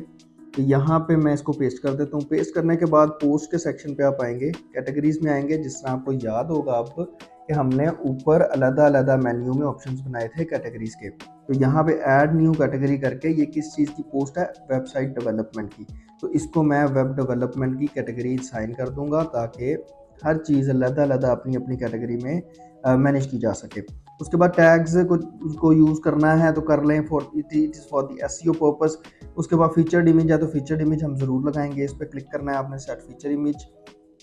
तो यहाँ पे मैं इसको पेस्ट कर देता हूँ। पेस्ट करने के बाद पोस्ट के सेक्शन पे आप आएंगे, कैटेगरीज में आएंगे। जिस तरह आपको याद होगा अब कि हमने ऊपर अलग-अलग मेन्यू में ऑप्शंस बनाए थे कैटेगरीज के, तो यहाँ पे ऐड न्यू कैटेगरी करके ये किस चीज़ की पोस्ट है, वेबसाइट डेवलपमेंट की, तो इसको मैं वेब डेवलपमेंट की कैटेगरी साइन कर दूंगा ताकि हर चीज़ अलग-अलग अपनी अपनी कैटेगरी में मैनेज की जा सके। उसके बाद टैग्स को यूज़ करना है तो कर लें, for it is for the SEO purpose. उसके बाद फीचर्ड इमेज है तो फीचर्ड इमेज हम ज़रूर लगाएंगे। इस पर क्लिक करना है आपने, सेट फीचर इमेज,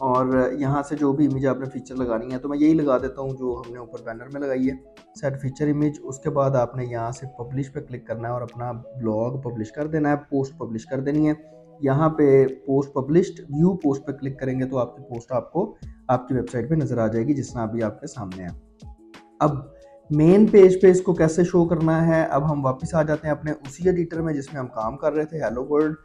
और यहाँ से जो भी इमेज आपने फीचर लगानी है तो मैं यही लगा देता हूँ जो हमने ऊपर बैनर में लगाई है, सेट फीचर इमेज। उसके बाद आपने यहाँ से पब्लिश पे क्लिक करना है और अपना ब्लॉग पब्लिश कर देना है, पोस्ट पब्लिश कर देनी है। यहाँ पे पोस्ट पब्लिश्ड, व्यू पोस्ट पे क्लिक करेंगे तो आपकी पोस्ट आपको आपकी वेबसाइट पे नज़र आ जाएगी जिस तरह अभी आपके सामने है। अब मेन पेज पे इसको कैसे शो करना है, अब हम वापस आ जाते हैं अपने उसी एडिटर में जिसमें हम काम कर रहे थे, हेलो वर्ल्ड।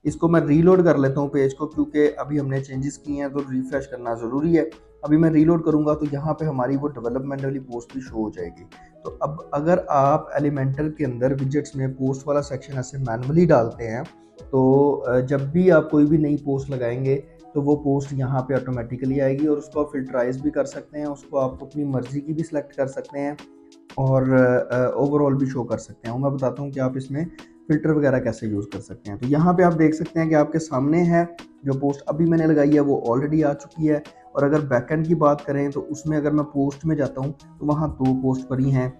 इसको मैं रीलोड कर लेता हूँ पेज को, क्योंकि अभी हमने चेंजेस किए हैं तो रिफ्रेश करना ज़रूरी है। अभी मैं रीलोड करूँगा तो यहाँ पे हमारी वो डेवलपमेंट वाली पोस्ट भी शो हो जाएगी। तो अब अगर आप एलिमेंटर के अंदर विजेट्स में पोस्ट वाला सेक्शन ऐसे मैनुअली डालते हैं तो जब भी आप कोई भी नई पोस्ट लगाएंगे तो वो पोस्ट यहाँ पे ऑटोमेटिकली आएगी, और उसको आप फिल्टराइज भी कर सकते हैं, उसको आप अपनी मर्जी की भी सिलेक्ट कर सकते हैं और ओवरऑल भी शो कर सकते हैं। मैं बताता हूँ कि आप इसमें फ़िल्टर वगैरह कैसे यूज़ कर सकते हैं। तो यहाँ पे आप देख सकते हैं कि आपके सामने है जो पोस्ट अभी मैंने लगाई है वो ऑलरेडी आ चुकी है। और अगर बैकएंड की बात करें तो उसमें अगर मैं पोस्ट में जाता हूँ तो वहाँ 2 पोस्ट पड़ी हैं।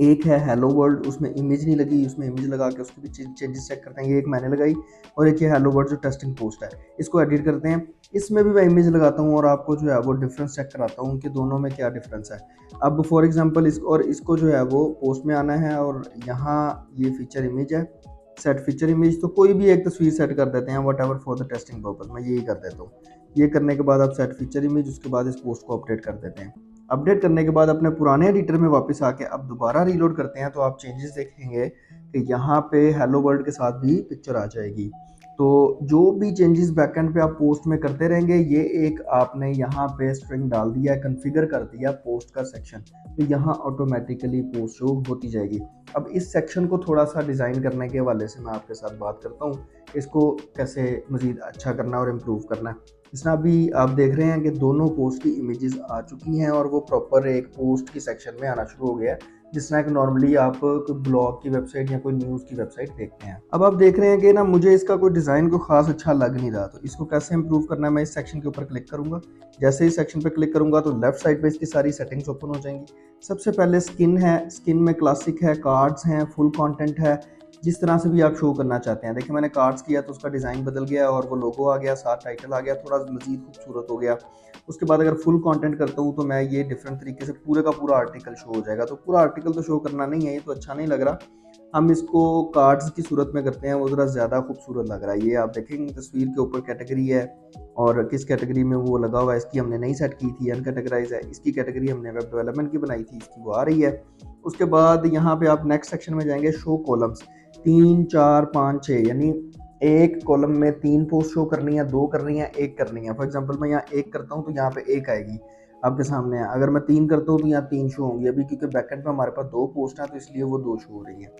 एक है हेलो वर्ल्ड, उसमें इमेज नहीं लगी, उसमें इमेज लगा के उसकी भी चेंजेस चेक करते हैं। ये एक मैंने लगाई, और एक ये हेलो वर्ल्ड जो टेस्टिंग पोस्ट है, इसको एडिट करते हैं। इसमें भी मैं इमेज लगाता हूँ और आपको जो है वो डिफरेंस चेक कराता हूँ कि दोनों में क्या डिफरेंस है। अब फॉर एग्जांपल इसको जो है वो पोस्ट में आना है, और यहाँ ये फीचर इमेज है, सेट फीचर इमेज, तो कोई भी एक तस्वीर सेट कर देते हैं, what ever for the testing purpose, मैं यही कर देता हूँ। ये करने के बाद आप सेट फीचर इमेज, उसके बाद इस पोस्ट को अपडेट कर देते हैं। अपडेट करने के बाद अपने पुराने एडिटर में वापस आके अब दोबारा रीलोड करते हैं तो आप चेंजेस देखेंगे कि यहाँ पे हेलो वर्ल्ड के साथ भी पिक्चर आ जाएगी। तो जो भी चेंजेस बैकएंड पे आप पोस्ट में करते रहेंगे, ये एक आपने यहाँ पे स्ट्रिंग डाल दिया है, कॉन्फ़िगर कर दिया पोस्ट का सेक्शन, तो यहाँ ऑटोमेटिकली पोस्ट शो होती जाएगी। अब इस सेक्शन को थोड़ा सा डिज़ाइन करने के हवाले से मैं आपके साथ बात करता हूँ, इसको कैसे मज़ीद अच्छा करना और इम्प्रूव करना है। इस तरह अभी आप देख रहे हैं कि दोनों पोस्ट की इमेजेस आ चुकी हैं और वो प्रॉपर एक पोस्ट की सेक्शन में आना शुरू हो गया है, जिस तरह कि नॉर्मली आप कोई ब्लॉग की वेबसाइट या कोई न्यूज़ की वेबसाइट देखते हैं। अब आप देख रहे हैं कि ना मुझे इसका कोई डिज़ाइन को खास अच्छा लग नहीं रहा, तो इसको कैसे इंप्रूव करना है, मैं इस सेक्शन के ऊपर क्लिक करूंगा। जैसे ही सेक्शन पे क्लिक करूंगा तो लेफ्ट साइड पे इसकी सारी सेटिंग्स ओपन हो जाएंगी। सबसे पहले स्किन है, स्किन में क्लासिक है, कार्ड्स हैं, फुल कंटेंट है, जिस तरह से भी आप शो करना चाहते हैं। देखिए मैंने कार्ड्स किया तो उसका डिज़ाइन बदल गया और वो लोगो आ गया, साथ टाइटल आ गया, थोड़ा मज़ीद खूबसूरत हो गया। उसके बाद अगर फुल कंटेंट करता हूँ तो मैं ये डिफरेंट तरीके से पूरे का पूरा आर्टिकल शो हो जाएगा। तो पूरा आर्टिकल तो शो करना नहीं है, ये तो अच्छा नहीं लग रहा। हम इसको कार्ड्स की सूरत में करते हैं, वो ज़रा ज़्यादा खूबसूरत लग रहा है। ये आप देखेंगे तस्वीर के ऊपर कैटेगरी है और किस कैटेगरी में वो लगा हुआ है, इसकी हमने नहीं सेट की थी, अनकैटेगराइज है। इसकी कैटेगरी हमने वेब डेवलपमेंट की बनाई थी, इसकी वो आ रही है। उसके बाद यहाँ पे आप नेक्स्ट सेक्शन में जाएंगे, शो कॉलम्स। 3 4 5 6 यानी एक कॉलम में 3 पोस्ट शो करनी है, 2 करनी है, 1 करनी है। फॉर एग्जांपल मैं यहाँ 1 करता हूँ तो यहाँ पे 1 आएगी आपके सामने है। अगर मैं 3 करता हूँ तो यहाँ 3 शो होंगी। अभी क्योंकि बैकएंड में हमारे पास 2 पोस्ट हैं तो इसलिए वो 2 शो हो रही है।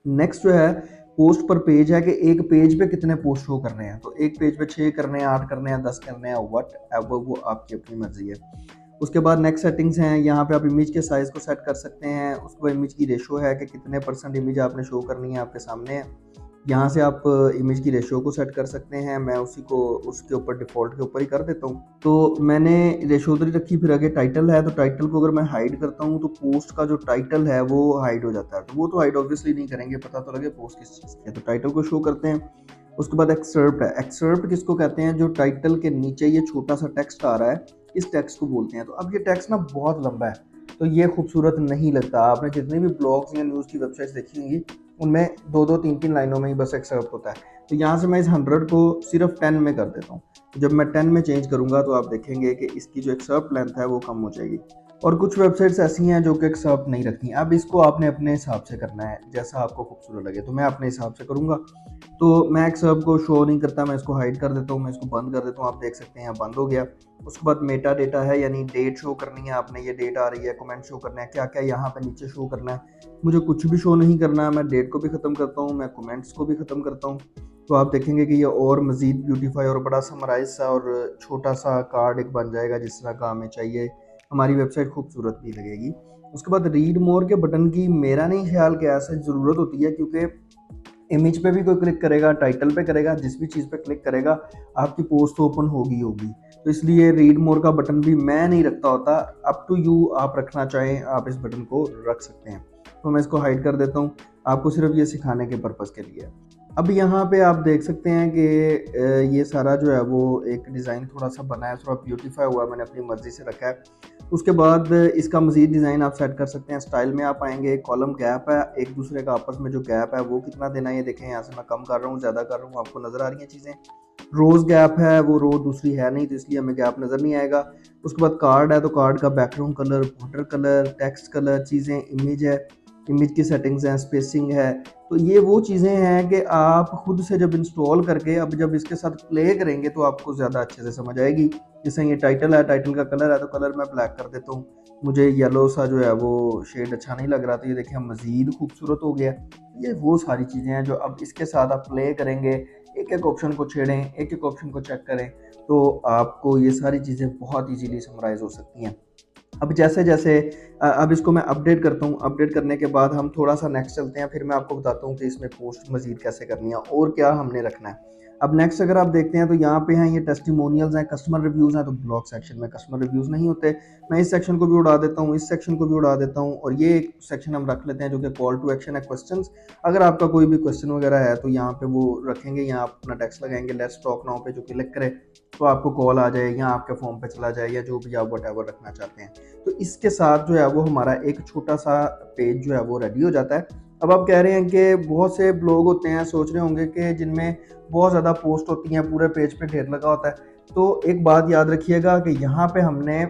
नेक्स्ट जो है पोस्ट पर पेज है कि एक पेज पे कितने पोस्ट शो करने हैं, तो एक पेज पे 6 करने हैं, 8 करने हैं, 10 करने हैं, वट एवर, वो आपकी अपनी मर्जी है। उसके बाद नेक्स्ट सेटिंग्स हैं, यहाँ पे आप इमेज के साइज़ को सेट कर सकते हैं। उसके बाद इमेज की रेशो है कि कितने % इमेज आपने शो करनी है, आपके सामने है। यहाँ से आप इमेज की रेशो को सेट कर सकते हैं। मैं उसी को उसके ऊपर डिफ़ॉल्ट के ऊपर ही कर देता हूँ। तो मैंने रेशो उधर ही रखी। फिर आगे टाइटल है, तो टाइटल को अगर मैं हाइड करता हूँ तो पोस्ट का जो टाइटल है वो हाइड हो जाता है। तो वो तो हाइड ऑब्वियसली नहीं करेंगे, पता तो लगे पोस्ट किस चीज़ की है। तो टाइटल को शो करते हैं। उसके बाद एक्सर्प्ट है। एक्सर्प्ट किसको कहते हैं, जो टाइटल के नीचे ये छोटा सा टेक्स्ट आ रहा है, इस टेक्स्ट को बोलते हैं। तो अब ये टेक्स्ट ना बहुत लंबा है तो ये खूबसूरत नहीं लगता। आपने जितनी भी ब्लॉग्स या न्यूज़ की वेबसाइट्स देखी होंगी उनमें 2-2 3-3 लाइनों में ही बस एक्सर्प्ट होता है। तो यहाँ से मैं इस 100 को सिर्फ 10 में कर देता हूँ। जब मैं 10 में चेंज करूँगा तो आप देखेंगे कि इसकी जो एक्सर्प्ट लेंथ है वो कम हो जाएगी। और कुछ वेबसाइट्स ऐसी हैं जो कि एक्सर्प्ट नहीं रखती। अब इसको आपने अपने हिसाब से करना है, जैसा आपको खूबसूरत लगे। तो मैं अपने हिसाब से करूँगा। तो मैं एक्सर्प्ट को शो नहीं करता, मैं इसको हाइड कर देता हूँ, मैं इसको बंद कर देता हूँ। आप देख सकते हैं बंद हो गया। उसके बाद मेटा डेटा है, यानी डेट शो करनी है आपने, ये डेट आ रही है, कमेंट शो करना है, क्या क्या यहाँ पे नीचे शो करना है। मुझे कुछ भी शो नहीं करना है, मैं डेट को भी ख़त्म करता हूँ, मैं कमेंट्स को भी ख़त्म करता हूँ। तो आप देखेंगे कि ये और मज़ीद ब्यूटीफाई और बड़ा समराइज सा और छोटा सा कार्ड एक बन जाएगा जिस तरह का हमें चाहिए। हमारी वेबसाइट खूबसूरत भी लगेगी। उसके बाद रीड मोर के बटन की मेरा नहीं ख्याल कि ऐसे ज़रूरत होती है, क्योंकि इमेज पे भी कोई क्लिक करेगा, टाइटल पे करेगा, जिस भी चीज़ पे क्लिक करेगा आपकी पोस्ट ओपन होगी होगी। तो इसलिए रीड मोर का बटन भी मैं नहीं रखता होता। अप टू यू, आप रखना चाहें आप इस बटन को रख सकते हैं। तो मैं इसको हाइड कर देता हूँ, आपको सिर्फ ये सिखाने के पर्पज़ के लिए। अब यहाँ पे आप देख सकते हैं कि ये सारा जो है वो एक डिज़ाइन थोड़ा सा बना है, थोड़ा ब्यूटीफाई हुआ है, मैंने अपनी मर्ज़ी से रखा है। उसके बाद इसका मज़ीद डिज़ाइन आप सेट कर सकते हैं। स्टाइल में आप आएंगे, कॉलम गैप है, एक दूसरे का आपस में जो गैप है वो कितना देना है ये देखें। यहाँ से मैं कम कर रहा हूँ, ज़्यादा कर रहा हूँ, आपको नज़र आ रही हैं चीज़ें। रोज़ गैप है, वो रो दूसरी है नहीं, तो इसलिए हमें गैप नज़र नहीं आएगा। उसके बाद कार्ड है, तो कार्ड का background colour, border colour, text colour, चीज़ें, इमेज है, इमेज की सेटिंग्स हैं, स्पेसिंग है। तो ये वो चीज़ें हैं कि आप खुद से जब इंस्टॉल करके अब जब इसके साथ प्ले करेंगे तो आपको ज़्यादा अच्छे से समझ आएगी। जैसे ये टाइटल है, टाइटल का कलर है, तो कलर मैं ब्लैक कर देता हूँ। मुझे येलो सा जो है वो शेड अच्छा नहीं लग रहा, तो ये देखिए मज़ीद खूबसूरत हो गया। ये वो सारी चीज़ें हैं जो अब इसके साथ आप प्ले करेंगे, एक-एक ऑप्शन को छेड़ें, एक-एक ऑप्शन को चेक करें, तो आपको ये सारी चीज़ें बहुत ईज़िली समराइज़ हो सकती हैं। अब जैसे-जैसे अब इसको मैं अपडेट करता हूँ, अपडेट करने के बाद हम थोड़ा-सा नेक्स्ट चलते हैं, फिर मैं आपको बताता हूँ कि इसमें पोस्ट मज़ीद कैसे करनी है और क्या हमने रखना है। अब नेक्स्ट अगर आप देखते हैं तो यहाँ पे हैं ये टेस्टिमोनियल्स हैं, कस्टमर रिव्यूज़ हैं, तो ब्लॉग सेक्शन में कस्टमर रिव्यूज़ नहीं होते। मैं इस सेक्शन को भी उड़ा देता हूँ, इस सेक्शन को भी उड़ा देता हूँ, और ये एक सेक्शन हम रख लेते हैं जो कि कॉल टू एक्शन है, क्वेश्चंस। अगर आपका कोई भी क्वेश्चन वगैरह है तो यहाँ पे वो रखेंगे, यहाँ आप अपना टेक्स्ट लगाएंगे, लेट्स टॉक नाउ पे जो क्लिक करें तो आपको कॉल आ जाए या आपके फ़ोन पे चला जाए, या जो भी आप व्हाटएवर रखना चाहते हैं। तो इसके साथ जो है वो हमारा एक छोटा-सा पेज जो है वो रेडी हो जाता है। अब आप कह रहे हैं कि बहुत से लोग होते हैं, सोच रहे होंगे कि जिनमें बहुत ज़्यादा पोस्ट होती हैं, पूरे पेज पे ढेर लगा होता है। तो एक बात याद रखिएगा कि यहाँ पे हमने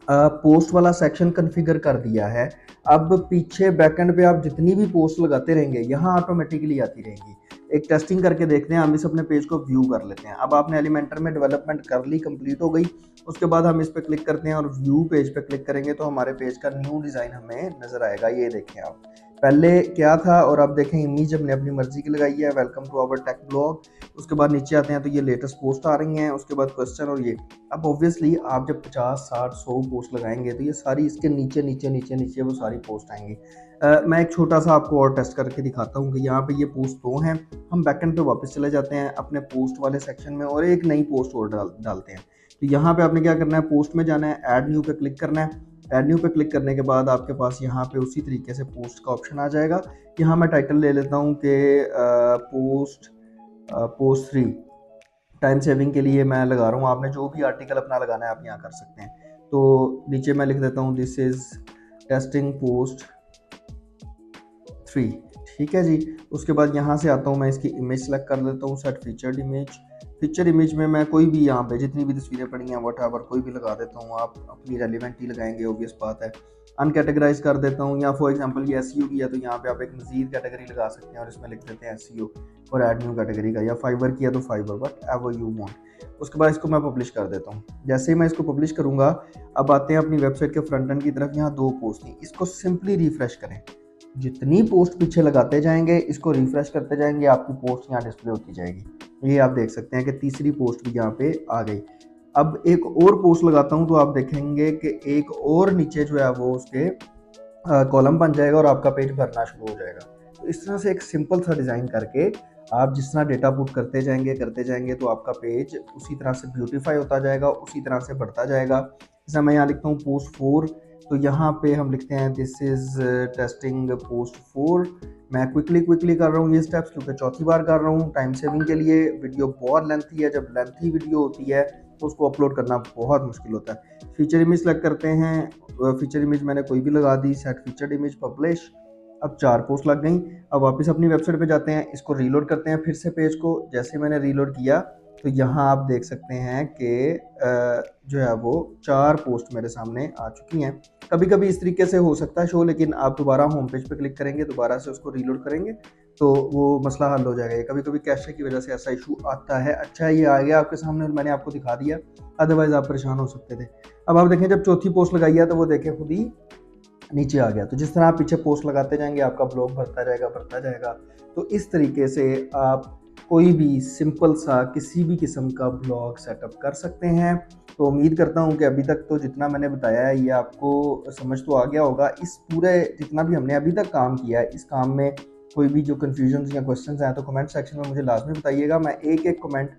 पोस्ट वाला सेक्शन कॉन्फ़िगर कर दिया है। अब पीछे बैकएंड पे आप जितनी भी पोस्ट लगाते रहेंगे, यहाँ ऑटोमेटिकली आती रहेंगी। एक टेस्टिंग करके देखते हैं, हम इस अपने पेज को व्यू कर लेते हैं। अब आपने एलिमेंटर में डेवलपमेंट कर ली, कंप्लीट हो गई। उसके बाद हम इस पे क्लिक करते हैं और व्यू पेज पे क्लिक करेंगे तो हमारे पेज का न्यू डिज़ाइन हमें नज़र आएगा। ये देखें आप, पहले क्या था और अब देखें इमेज हमने अपनी मर्ज़ी की लगाई है, welcome to our tech blog. उसके बाद नीचे आते हैं तो ये लेटेस्ट पोस्ट आ रही हैं, उसके बाद क्वेश्चन और ये। अब ऑब्वियसली आप जब 50, 60, 100 पोस्ट लगाएंगे तो ये सारी इसके नीचे नीचे नीचे नीचे वो सारी पोस्ट आएंगी। मैं एक छोटा सा आपको और टेस्ट करके दिखाता हूँ कि यहाँ पे ये पोस्ट 2 हैं। हम बैकएंड पे वापस चले जाते हैं अपने पोस्ट वाले सेक्शन में और एक नई पोस्ट और डालते हैं। तो यहाँ पे आपने क्या करना है, पोस्ट में जाना है, ऐड न्यू पे क्लिक करना है। ऐड न्यू पे क्लिक करने के बाद आपके पास यहाँ पे उसी तरीके से पोस्ट का ऑप्शन आ जाएगा। यहाँ मैं टाइटल ले लेता हूँ कि पोस्ट 3। टाइम सेविंग के लिए मैं लगा रहा हूँ, आपने जो भी आर्टिकल अपना लगाना है आप यहाँ कर सकते हैं। तो नीचे मैं लिख देता हूँ दिस इज़ टेस्टिंग पोस्ट 3। ठीक है जी। उसके बाद यहाँ से आता हूँ, मैं इसकी इमेज सेलेक्ट कर लेता हूँ, set featured image. Feature image में मैं कोई भी यहाँ पे जितनी भी तस्वीरें पड़ी हैं व्हाटएवर कोई भी लगा देता हूँ। आप अपनी रेलिवेंट ही लगाएंगे, ऑब्वियस बात है। अनकैटेगराइज कर देता हूँ, या फॉर एग्जांपल ये एसईओ की है तो यहाँ पे आप एक मज़ीद कैटेगरी लगा सकते हैं और इसमें लिख देते हैं एसईओ और ऐड न्यू कैटेगरी का, या फाइवर की है तो Fiverr, whatever you want. उसके बाद इसको मैं पब्लिश कर देता हूँ। जैसे ही मैं इसको पब्लिश करूँगा, अब आते हैं अपनी वेबसाइट के फ्रंट एंड की तरफ। यहाँ 2 पोस्ट थी, इसको सिंपली रिफ्रेश करें। जितनी पोस्ट पीछे लगाते जाएंगे, इसको रिफ्रेश करते जाएंगे, आपकी पोस्ट यहाँ डिस्प्ले होती जाएगी। ये आप देख सकते हैं कि तीसरी पोस्ट भी यहाँ पे आ गई। अब एक और पोस्ट लगाता हूँ तो आप देखेंगे कि एक और नीचे जो है वो उसके कॉलम बन जाएगा और आपका पेज भरना शुरू हो जाएगा। तो इस तरह से एक सिंपल सा डिज़ाइन करके आप जिस तरह डेटा पुट करते जाएंगे तो आपका पेज उसी तरह से ब्यूटीफाई होता जाएगा, उसी तरह से बढ़ता जाएगा। जैसे मैं यहाँ लिखता हूँ पोस्ट 4, तो यहाँ पे हम लिखते हैं दिस इज़ टेस्टिंग पोस्ट 4। मैं क्विकली कर रहा हूँ ये स्टेप्स क्योंकि चौथी बार कर रहा हूँ टाइम सेविंग के लिए। वीडियो बहुत लेंथी है, जब लेंथी वीडियो होती है तो उसको अपलोड करना बहुत मुश्किल होता है। फीचर इमेज सेलेक्ट करते हैं, फीचर इमेज मैंने कोई भी लगा दी, सेट फीचर्ड इमेज पब्लिश। अब 4 पोस्ट लग गई। अब वापस अपनी वेबसाइट पे जाते हैं, इसको रीलोड करते हैं फिर से पेज को। जैसे मैंने रीलोड किया तो यहाँ आप देख सकते हैं कि जो है वो 4 पोस्ट मेरे सामने आ चुकी हैं। कभी कभी इस तरीके से हो सकता है शो, लेकिन आप दोबारा होम पेज पे क्लिक करेंगे, दोबारा से उसको रीलोड करेंगे तो वो मसला हल हो जाएगा। कभी कभी कैशे की वजह से ऐसा इशू आता है। अच्छा ये आ गया आपके सामने और मैंने आपको दिखा दिया, अदरवाइज आप परेशान हो सकते थे। अब आप देखें जब चौथी पोस्ट लगाई है तो वो देखें खुद ही नीचे आ गया। तो जिस तरह आप पीछे पोस्ट लगाते जाएंगे आपका ब्लॉग भरता जाएगा। तो इस तरीके से आप कोई भी सिंपल सा किसी भी किस्म का ब्लॉग सेटअप कर सकते हैं। तो उम्मीद करता हूँ कि अभी तक तो जितना मैंने बताया है ये आपको समझ तो आ गया होगा। इस पूरे जितना भी हमने अभी तक काम किया है, इस काम में कोई भी जो कन्फ्यूजन या क्वेश्चन हैं तो कमेंट सेक्शन में मुझे लाजमी बताइएगा। मैं एक एक कमेंट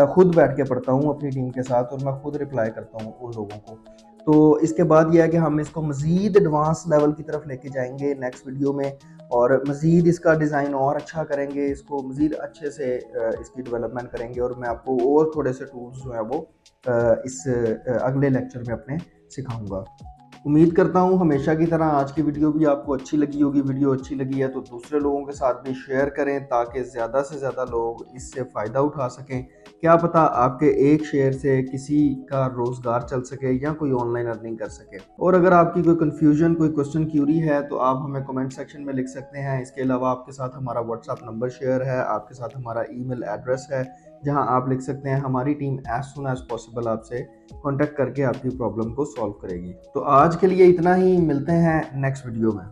खुद बैठ के पढ़ता हूँ अपनी टीम के साथ और मैं खुद रिप्लाई करता हूँ उन लोगों को। तो इसके बाद यह है कि हम इसको मज़ीद एडवांस लेवल की तरफ लेके जाएंगे नेक्स्ट वीडियो में, और मज़ीद इसका डिज़ाइन और अच्छा करेंगे, इसको मज़ीद अच्छे से इसकी डेवलपमेंट करेंगे, और मैं आपको और थोड़े से टूल्स जो है वो इस अगले लेक्चर में अपने सिखाऊंगा। उम्मीद करता हूँ हमेशा की तरह आज की वीडियो भी आपको अच्छी लगी होगी। वीडियो अच्छी लगी है तो दूसरे लोगों के साथ भी शेयर करें ताकि ज़्यादा से ज़्यादा लोग इससे फ़ायदा उठा सकें। क्या पता आपके एक शेयर से किसी का रोज़गार चल सके या कोई ऑनलाइन अर्निंग कर सके। और अगर आपकी कोई कन्फ्यूजन, कोई क्वेश्चन, क्यूरी है तो आप हमें कमेंट सेक्शन में लिख सकते हैं। इसके अलावा आपके साथ हमारा व्हाट्सएप नंबर शेयर है, आपके साथ हमारा ईमेल एड्रेस है जहां आप लिख सकते हैं। हमारी team as soon as possible आपसे कांटेक्ट करके आपकी प्रॉब्लम को सॉल्व करेगी। तो आज के लिए इतना ही, मिलते हैं नेक्स्ट वीडियो में।